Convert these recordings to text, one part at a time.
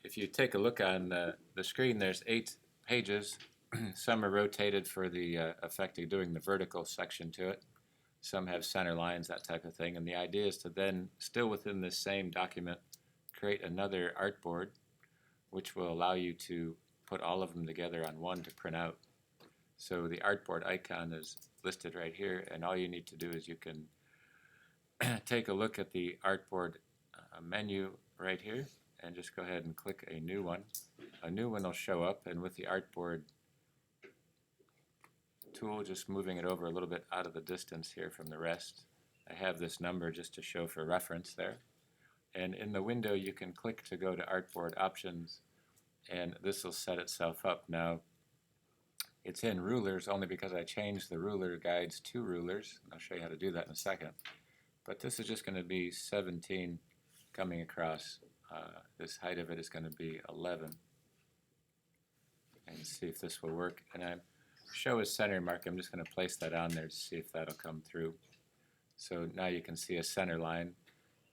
if you take a look on the screen, there's 8 pages. Some are rotated for the effect of doing the vertical section to it. Some have center lines, that type of thing. And the idea is to then, still within this same document, create another artboard, which will allow you to put all of them together on one to print out. So the artboard icon is listed right here, and all you need to do is you can take a look at the artboard menu right here and just go ahead and click a new one. A new one will show up, and with the artboard tool, just moving it over a little bit out of the distance here from the rest, I have this number just to show for reference there. And in the window you can click to go to artboard options, and this will set itself up. Now it's in rulers only because I changed the ruler guides to rulers. I'll show you how to do that in a second. But this is just going to be 17 coming across. This height of it is going to be 11. And see if this will work. And I show a center mark. I'm just going to place that on there to see if that'll come through. So now you can see a center line.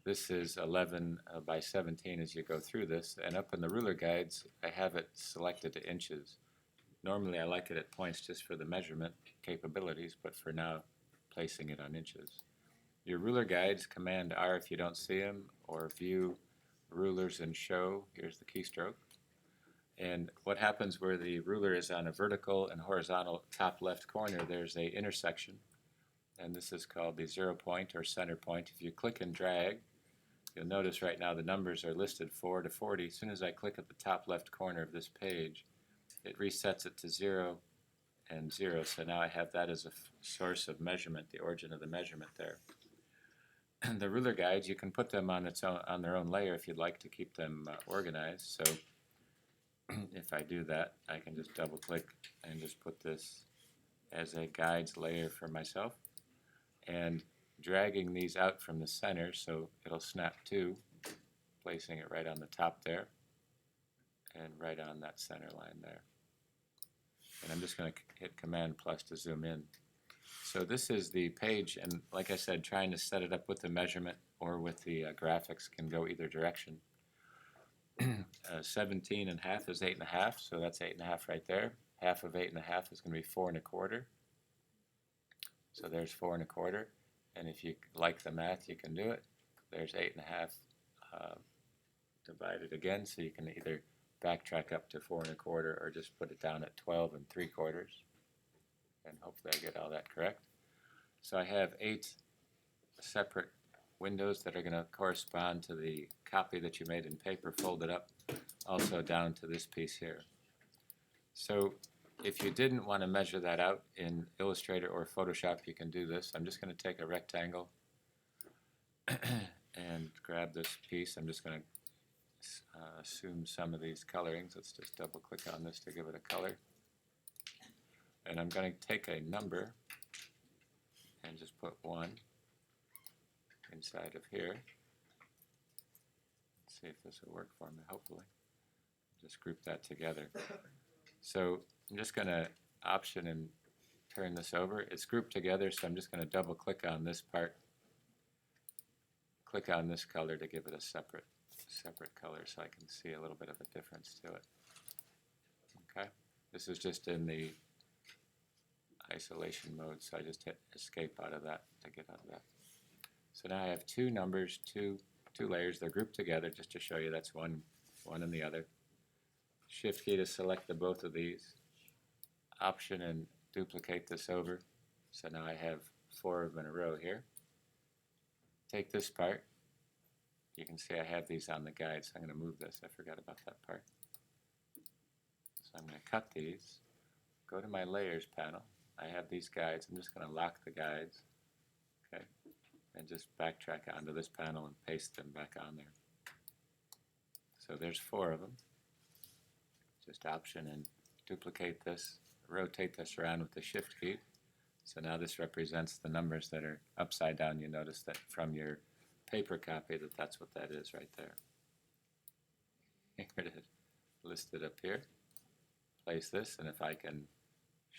This is 11 by 17 as you go through this. And up in the ruler guides, I have it selected to inches. Normally I like it at points just for the measurement capabilities, but for now, placing it on inches. Your ruler guides, Command R if you don't see them, or View, Rulers and Show. Here's the keystroke. And what happens where the ruler is on a vertical and horizontal top left corner, there's a intersection. And this is called the 0 point or center point. If you click and drag, you'll notice right now the numbers are listed 4 to 40. As soon as I click at the top left corner of this page, it resets it to 0 and 0. So now I have that as a source of measurement, the origin of the measurement there. And the ruler guides, you can put them on their own layer if you'd like to keep them organized. So if I do that, I can just double click and just put this as a guides layer for myself, and dragging these out from the center so it'll snap to, placing it right on the top there and right on that center line there. And I'm just going to hit Command plus to zoom in. So this is the page, and like I said, trying to set it up with the measurement or with the graphics can go either direction. 17 and half is 8 and a half, so that's 8 and a half right there. Half of 8 and a half is going to be 4 and a quarter. So there's 4 and a quarter, and if you like the math, you can do it. There's 8 and a half divided again, so you can either backtrack up to 4 and a quarter or just put it down at 12 and 3/4. And hopefully I get all that correct. So I have 8 separate windows that are going to correspond to the copy that you made in paper folded up, also down to this piece here. So if you didn't want to measure that out in Illustrator or Photoshop, you can do this. I'm just going to take a rectangle and grab this piece. I'm just going to assume some of these colorings. Let's just double click on this to give it a color. And I'm going to take a number and just put 1 inside of here. Let's see if this will work for me, hopefully. Just group that together. So I'm just going to Option and turn this over. It's grouped together, so I'm just going to double click on this part. Click on this color to give it a separate color so I can see a little bit of a difference to it. Okay, this is just in the isolation mode, so I just hit escape out of that to get out of that. So now I have 2 numbers, two layers. They're grouped together just to show you that's one and the other. Shift key to select the both of these. Option and duplicate this over. So now I have 4 of them in a row here. Take this part. You can see I have these on the guide, so I'm going to move this. I forgot about that part. So I'm going to cut these. Go to my Layers panel. I have these guides. I'm just going to lock the guides. Okay, and just backtrack onto this panel and paste them back on there. So there's 4 of them. Just Option and duplicate this. Rotate this around with the Shift key. So now this represents the numbers that are upside down. You notice that from your paper copy that's what that is right there. Here it is, listed up here. Place this, and if I can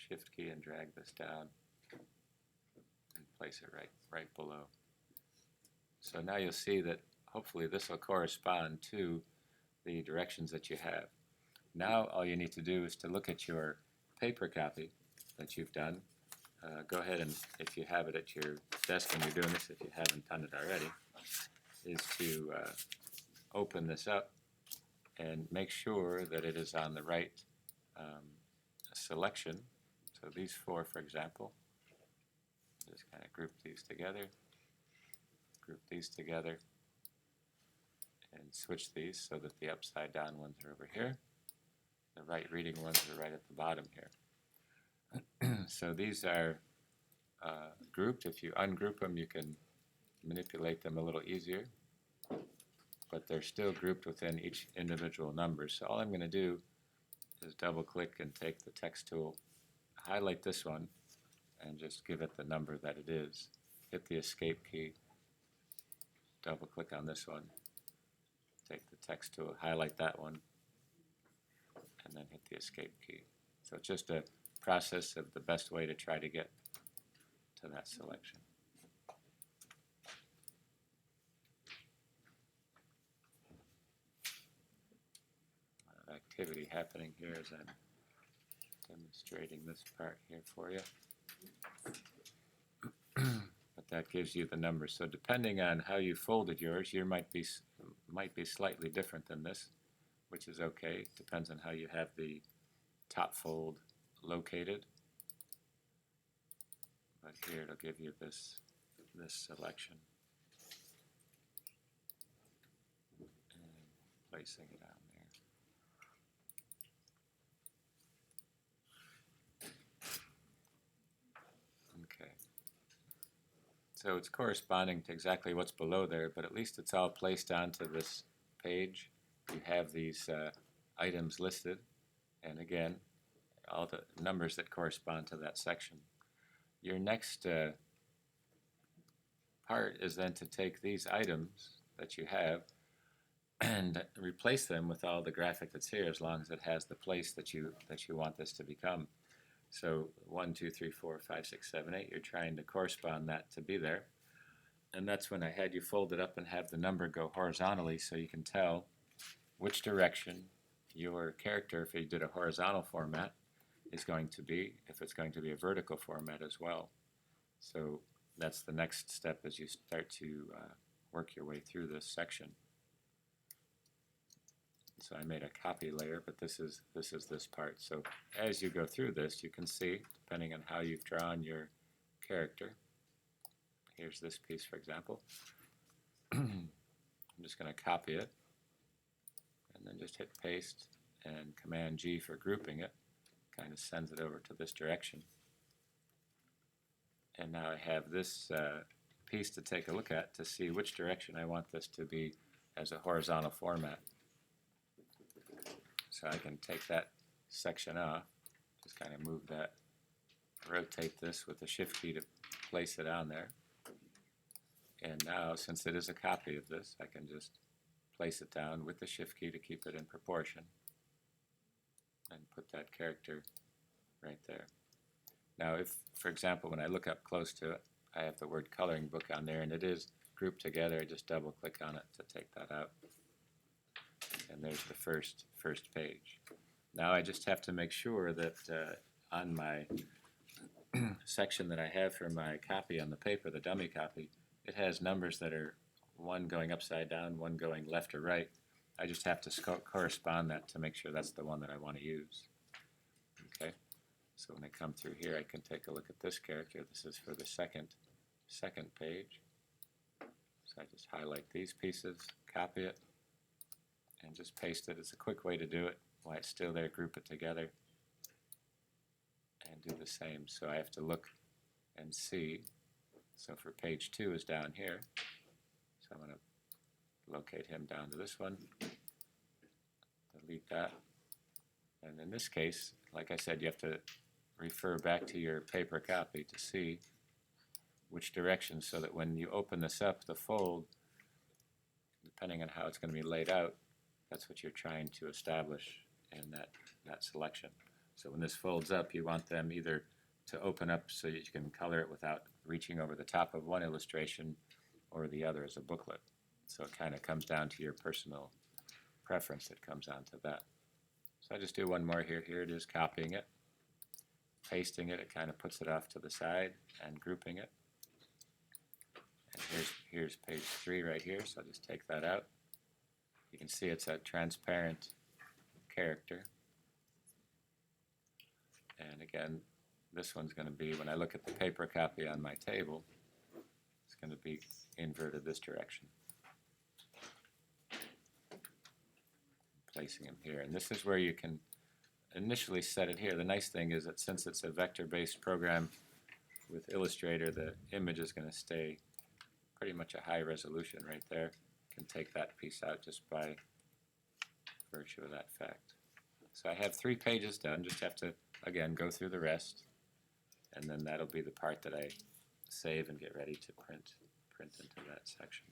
Shift key and drag this down and place it right below. So now you'll see that hopefully this will correspond to the directions that you have. Now all you need to do is to look at your paper copy that you've done. Go ahead and, if you have it at your desk when you're doing this, if you haven't done it already, is to open this up and make sure that it is on the right selection. So these four, for example, just kind of group these together, and switch these so that the upside down ones are over here. The right reading ones are right at the bottom here. So these are grouped. If you ungroup them, you can manipulate them a little easier, but they're still grouped within each individual number. So all I'm going to do is double click and take the text tool, highlight this one, and just give it the number that it is. Hit the escape key, double click on this one, take the text tool, highlight that one, and then hit the escape key. So it's just a process of the best way to try to get to that selection. A lot of activity happening here as I'm demonstrating this part here for you. But that gives you the numbers. So depending on how you folded yours, yours might be slightly different than this, which is okay. Depends on how you have the top fold located. But here it'll give you this selection. And placing it on there. Okay. So it's corresponding to exactly what's below there, but at least it's all placed onto this page. You have these items listed, and again, all the numbers that correspond to that section. Your next part is then to take these items that you have and replace them with all the graphic that's here, as long as it has the place that you want this to become. So 1, 2, 3, 4, 5, 6, 7, 8, you're trying to correspond that to be there. And that's when I had you fold it up and have the number go horizontally, so you can tell which direction your character, if you did a horizontal format, is going to be, if it's going to be a vertical format as well. So that's the next step as you start to work your way through this section. So I made a copy layer, but this is this part. So as you go through this, you can see, depending on how you've drawn your character, here's this piece, for example. I'm just going to copy it, and then just hit paste, and Command G for grouping it. Kind of sends it over to this direction. And now I have this piece to take a look at to see which direction I want this to be as a horizontal format. So I can take that section off, just kind of move that, rotate this with the Shift key to place it on there. And now, since it is a copy of this, I can just place it down with the Shift key to keep it in proportion, and put that character right there. Now if, for example, when I look up close to it, I have the word coloring book on there, and it is grouped together. I just double click on it to take that out. And there's the first page. Now I just have to make sure that on my section that I have for my copy on the paper, the dummy copy, it has numbers that are one going upside down, one going left or right. I just have to correspond that to make sure that's the one that I want to use. Okay, so when I come through here, I can take a look at this character. This is for the second page. So I just highlight these pieces, copy it, and just paste it. It's a quick way to do it. While it's still there, group it together, and do the same. So I have to look and see. So for page 2 is down here. So I'm going to locate him down to this one, delete that, and in this case, like I said, you have to refer back to your paper copy to see which direction, so that when you open this up, the fold, depending on how it's going to be laid out, that's what you're trying to establish in that selection. So when this folds up, you want them either to open up so that you can color it without reaching over the top of one illustration, or the other as a booklet. So it kind of comes down to your personal preference that comes onto that. So I just do one more here. Here it is, copying it, pasting it. It kind of puts it off to the side and grouping it. And here's page 3 right here, so I'll just take that out. You can see it's a transparent character. And again, this one's going to be, when I look at the paper copy on my table, it's going to be inverted this direction. Placing them here. And this is where you can initially set it here. The nice thing is that since it's a vector-based program with Illustrator, the image is going to stay pretty much a high resolution right there. You can take that piece out just by virtue of that fact. So I have 3 pages done. Just have to, again, go through the rest, and then that'll be the part that I save and get ready to print into that section.